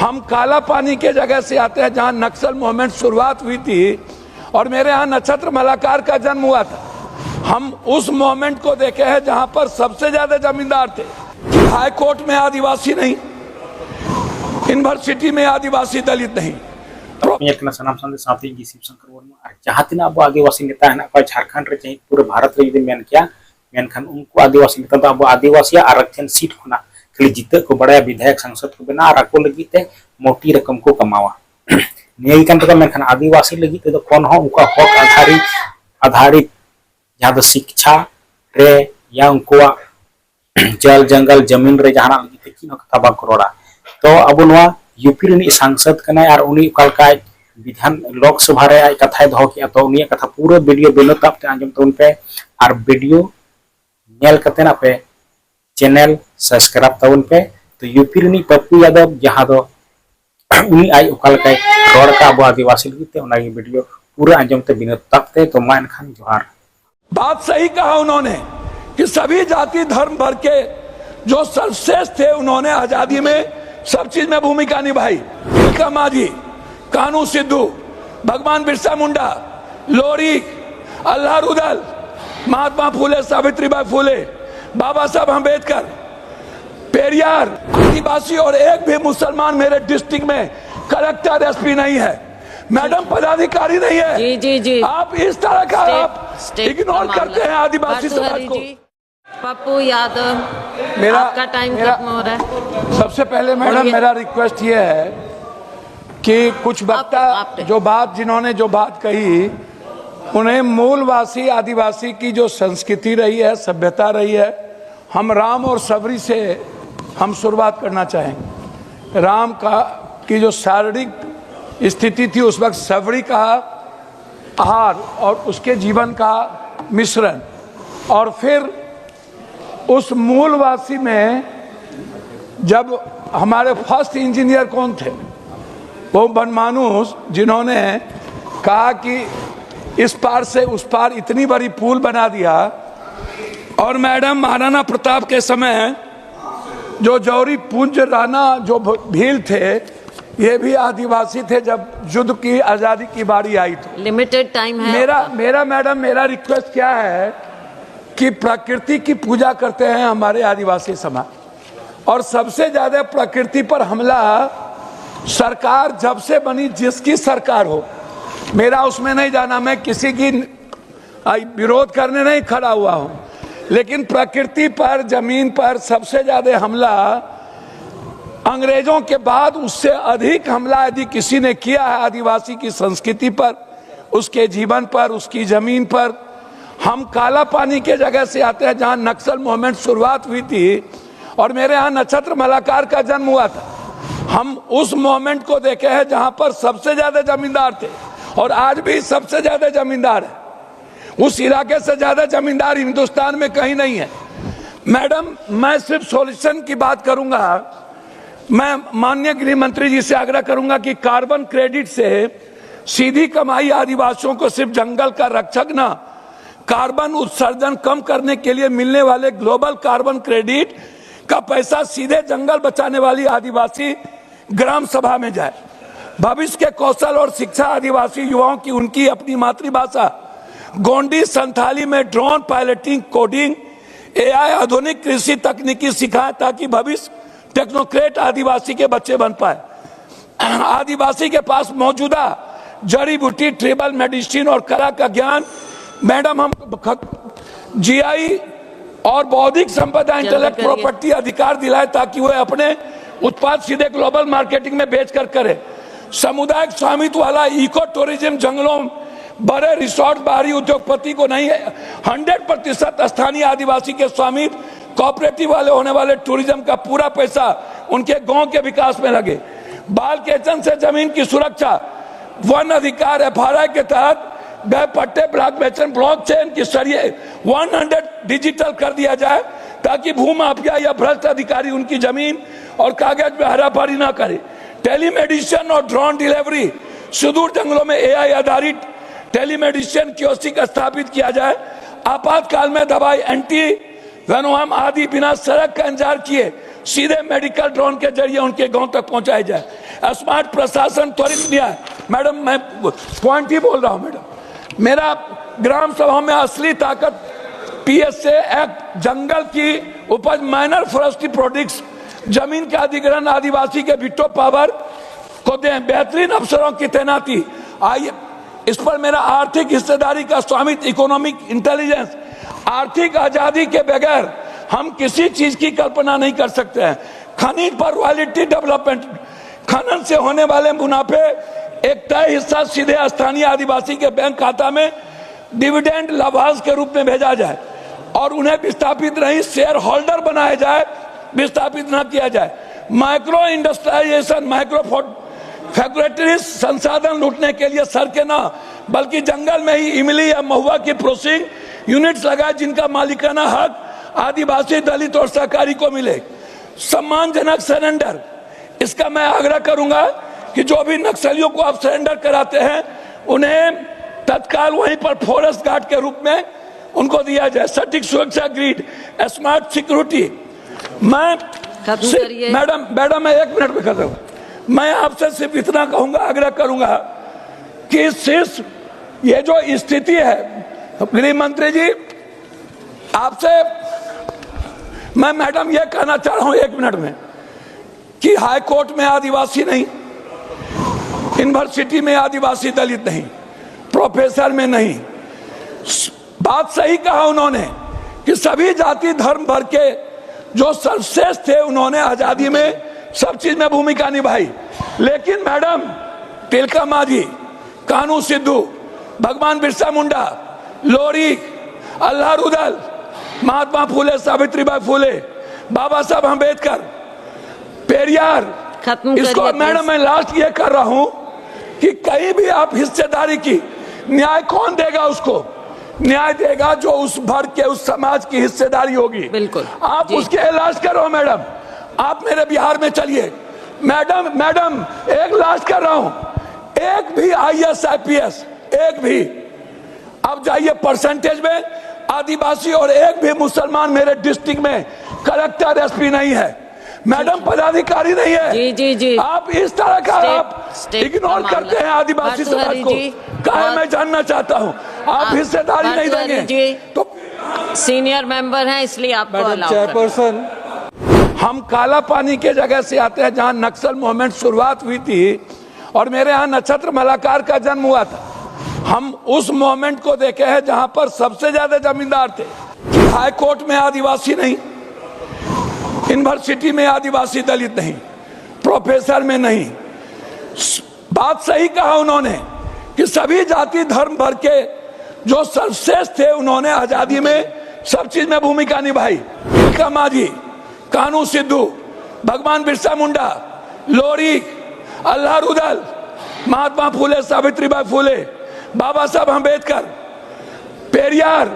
हम काला पानी के जगह से आते हैं जहां नक्सल मूवमेंट शुरुआत हुई थी और मेरे यहाँ नक्षत्र मलाकार का जन्म हुआ था। हम उस मूवमेंट को देखे हैं जहां पर सबसे ज्यादा जमींदार थे। हाई कोर्ट में आदिवासी नहीं, यूनिवर्सिटी में आदिवासी दलित नहीं। सनाम संदेश साथी जी शिवशंकर वर्मा जहां तीन अब आदिवासी नेता है झारखंड रे चाहिए पूरे भारत रे यदि मेन किया मेनखान उनको आदिवासी नेता अब आदिवासी आरक्षण सीट खुना खाली जीत को बड़ा विधायक सांसद को बना राको लगी ते मोटी रकम को कमावा नियई कान तो मेनखान आदिवासी लगी ते कौन हो उनका हक आधारित जहां दो शिक्षा रे या उनको जल जंगल जमीन रे जहां लगी ते किन कथा बा करोड़ा तो अब नवा यूपी रे सांसद कना और उनी कालका विधान लोकसभा रे आई कथा दो कि तो उनी कथा पूरा वीडियो बिनो ताप ते आंजम तो उन पे और वीडियो नेल कते ना पे चैनल सब्सक्राइब ताउन पे तो यूपी रे पप्पू यादव जहां दो उनी आई कालका रोड का अब आदिवासी लगते उना वीडियो पूरा आंजम ते बिनो ताप ते तो मान खान जोहार। बात सही कहा उन्होंने कि सभी जाति धर्म भर के जो सर्वश्रेष्ठ थे उन्होंने आजादी में सब चीज में भूमिका निभाई। तिलका मांझी, कानू सिद्धू, भगवान बिरसा मुंडा, लोरी, अल्लाह रुदल, महात्मा फूले, सावित्रीबाई फूले, बाबा साहब अम्बेडकर, पेरियार, आदिवासी और एक भी मुसलमान मेरे डिस्ट्रिक्ट में कलेक्टर एसपी नहीं है, मैडम पदाधिकारी नहीं है। जी जी जी आप इस तरह का आप इग्नोर करते हैं आदिवासी समाज को। पप्पू यादव आपका टाइम खत्म हो रहा है। सबसे पहले मैडम मेरा रिक्वेस्ट ये है कि कुछ वक्ता जिन्होंने जो बात कही उन्हें मूलवासी आदिवासी की जो संस्कृति रही है, सभ्यता रही है, हम राम और सबरी से हम शुरुआत करना चाहेंगे। राम की जो शारीरिक स्थिति थी उस वक्त सबरी का आहार और उसके जीवन का मिश्रण, और फिर उस मूलवासी में जब हमारे फर्स्ट इंजीनियर कौन थे, वो बनमानुस, जिन्होंने कहा कि इस पार से उस पार इतनी बड़ी पुल बना दिया। और मैडम महाराणा प्रताप के समय जो जौहरी पुंज राणा जो भील थे ये भी आदिवासी थे जब युद्ध की आजादी की बारी आई। तो लिमिटेड टाइम है। मेरा रिक्वेस्ट क्या है कि प्रकृति की पूजा करते हैं हमारे आदिवासी समाज, और सबसे ज्यादा प्रकृति पर हमला सरकार जब से बनी, जिसकी सरकार हो, मेरा उसमें नहीं जाना, मैं किसी की विरोध करने नहीं खड़ा हुआ हूं, लेकिन प्रकृति पर, जमीन पर सबसे ज्यादा हमला अंग्रेजों के बाद उससे अधिक हमला यदि किसी ने किया है आदिवासी की संस्कृति पर, उसके जीवन पर, उसकी जमीन पर। हम काला पानी के जगह से आते हैं जहां नक्सल मूवमेंट शुरुआत हुई थी और मेरे यहाँ नक्षत्र मलाकार का जन्म हुआ था। हम उस मूवमेंट को देखे हैं जहां पर सबसे ज्यादा जमींदार थे और आज भी सबसे ज्यादा जमींदार है। उस इलाके से ज्यादा जमींदार हिंदुस्तान में कहीं नहीं है। मैडम मैं सिर्फ सॉल्यूशन की बात करूंगा। मैं माननीय गृह मंत्री जी से आग्रह करूंगा कि कार्बन क्रेडिट से सीधी कमाई आदिवासियों को सिर्फ जंगल का रक्षक ना, कार्बन उत्सर्जन कम करने के लिए मिलने वाले ग्लोबल कार्बन क्रेडिट का पैसा सीधे जंगल बचाने वाली आदिवासी ग्राम सभा में जाए। भविष्य के कौशल और शिक्षा आदिवासी युवाओं की उनकी अपनी मातृभाषा गोंडी संथाली में ड्रोन पायलटिंग, कोडिंग, एआई, आधुनिक कृषि तकनीकी सिखाएं ताकि भविष्य टेक्नोक्रेट आदिवासी के बच्चे बन पाए। आदिवासी के पास मौजूदा जड़ी बूटी, ट्रिबल मेडिसिन और कला का ज्ञान, मैडम हम जीआई और बौद्धिक संपदा इंटेलेक्ट प्रॉपर्टी अधिकार दिलाए ताकि वह अपने उत्पाद सीधे ग्लोबल मार्केटिंग में बेचकर करे। सामुदायिक स्वामित्व वाला इको टूरिज्म, जंगलों, बड़े रिसोर्ट बाहरी उद्योगपति को नहीं, 100% स्थानीय आदिवासी के स्वामित्व, कोऑपरेटिव वाले होने वाले टूरिज्म का पूरा पैसा उनके गांव के विकास में लगे। बाल केचन से जमीन की सुरक्षा, वन अधिकार एफआरआई के तहत पट्टे ब्लॉकचेन के जरिए 100 डिजिटल कर दिया जाए ताकि भूमाफिया या भ्रष्ट अधिकारी उनकी जमीन और कागज में हराफारी ना करे। टेलीमेडिसिन और ड्रोन डिलीवरी, सुदूर जंगलों में एआई आधारित टेलीमेडिसिन कियोस्क स्थापित किया जाए। आपातकाल में दवाई, एंटी वेनोम आदि बिना सड़क का इंतजार किए सीधे मेडिकल ड्रोन के जरिए उनके गांव तक पहुंचाया जाए। स्मार्ट प्रशासन, त्वरित न्याय। मैडम मैं पॉइंट ही बोल रहा हूं मैडम। मेरा ग्राम सभा में असली ताकत PSA एक्ट, जंगल की उपज, माइनर फॉरेस्ट्री प्रोडक्ट्स, जमीन के अधिग्रहण, आदिवासी के विटो पावर को दें, बेहतरीन अफसरों की तैनाती। आइए इस पर मेरा आर्थिक हिस्सेदारी का स्वामित्व, इकोनॉमिक इंटेलिजेंस। आर्थिक आजादी के बगैर हम किसी चीज की कल्पना नहीं कर सकते हैं। खनिज पर रॉयल्टी डेवलपमेंट, खनन से होने वाले मुनाफे एक तय हिस्सा सीधे स्थानीय आदिवासी के बैंक खाता में डिविडेंड लाभांश के रूप में भेजा जाए और उन्हें विस्थापित नहीं, शेयर होल्डर बनाया जाए, विस्थापित न किया जाए। माइक्रो इंडस्ट्रियलाइजेशन, माइक्रो फैक्ट्रीज संसाधन लूटने के लिए सड़कें न बल्कि जंगल में ही इमली या महुआ की प्रोसेसिंग यूनिट्स लगाए जिनका मालिकाना हक आदिवासी, दलित और सहकारी को मिले। सम्मानजनक सरेंडर, इसका मैं आग्रह करूंगा कि जो भी नक्सलियों को आप सरेंडर कराते हैं उन्हें तत्काल वहीं पर फॉरेस्ट गार्ड के रूप में उनको दिया जाए। सटीक सुरक्षा ग्रिड, स्मार्ट सिक्योरिटी। मैं मैडम मैं 1 मिनट में कर रहा हूं। मैं आपसे सिर्फ इतना कहूंगा, आग्रह करूंगा कि सिर्फ ये जो स्थिति है, गृह मंत्री जी आपसे मैं मैडम ये कहना चाह रहा हूं 1 मिनट में कि हाई कोर्ट में आदिवासी नहीं, यूनिवर्सिटी में आदिवासी दलित नहीं, प्रोफेसर में नहीं। बात सही कहा उन्होंने कि सभी जाति धर्म भर के जो सर्वश्रेष्ठ थे उन्होंने आजादी में सब चीज में भूमिका निभाई। लेकिन मैडम तिलका मांझी, कानू सिद्धू, भगवान बिरसा मुंडा, लोरी, अल्लाह रुदल, महात्मा फूले, सावित्रीबाई फूले, बाबा साहब अम्बेडकर, पेरियार, इसको मैडम मैं लास्ट ये कर रहा हूं कि कहीं भी आप हिस्सेदारी की, न्याय कौन देगा उसको? न्याय देगा जो उस भर के उस समाज की हिस्सेदारी होगी। बिल्कुल आप उसके इलाज करो मैडम। आप मेरे बिहार में चलिए मैडम एक लास्ट कर रहा हूं, एक भी IAS IPS एक भी, अब जाइए परसेंटेज में आदिवासी और एक भी मुसलमान मेरे डिस्ट्रिक्ट में कलेक्टर SP नहीं है, मैडम पदाधिकारी नहीं है। जी। आप इस तरह का आप इग्नोर करते हैं आदिवासी समाज को। कहा मैं जानना चाहता हूं, आप हिस्सेदारी नहीं देंगे तो सीनियर मेंबर हैं इसलिए आपको चेयरपर्सन। हम काला पानी के जगह से आते हैं जहां नक्सल मूवमेंट शुरुआत हुई थी और मेरे यहाँ नक्षत्र मलाकार का जन्म हुआ था। हम उस मूवमेंट को देखे हैं जहां पर सबसे ज्यादा जमींदार थे। हाई कोर्ट में आदिवासी नहीं, यूनिवर्सिटी में आदिवासी दलित नहीं, प्रोफेसर में नहीं। बात सही कहा उन्होंने कि सभी जाति धर्म भर के जो सर्वश्रेष्ठ थे उन्होंने आजादी में सब चीज में भूमिका निभाई। तिलका मांझी, कानू सिद्धू, भगवान बिरसा मुंडा, लोरी, अल्लाह रुदल, महात्मा फूले, सावित्रीबाई फूले, बाबा साहब अम्बेडकर, पेरियार।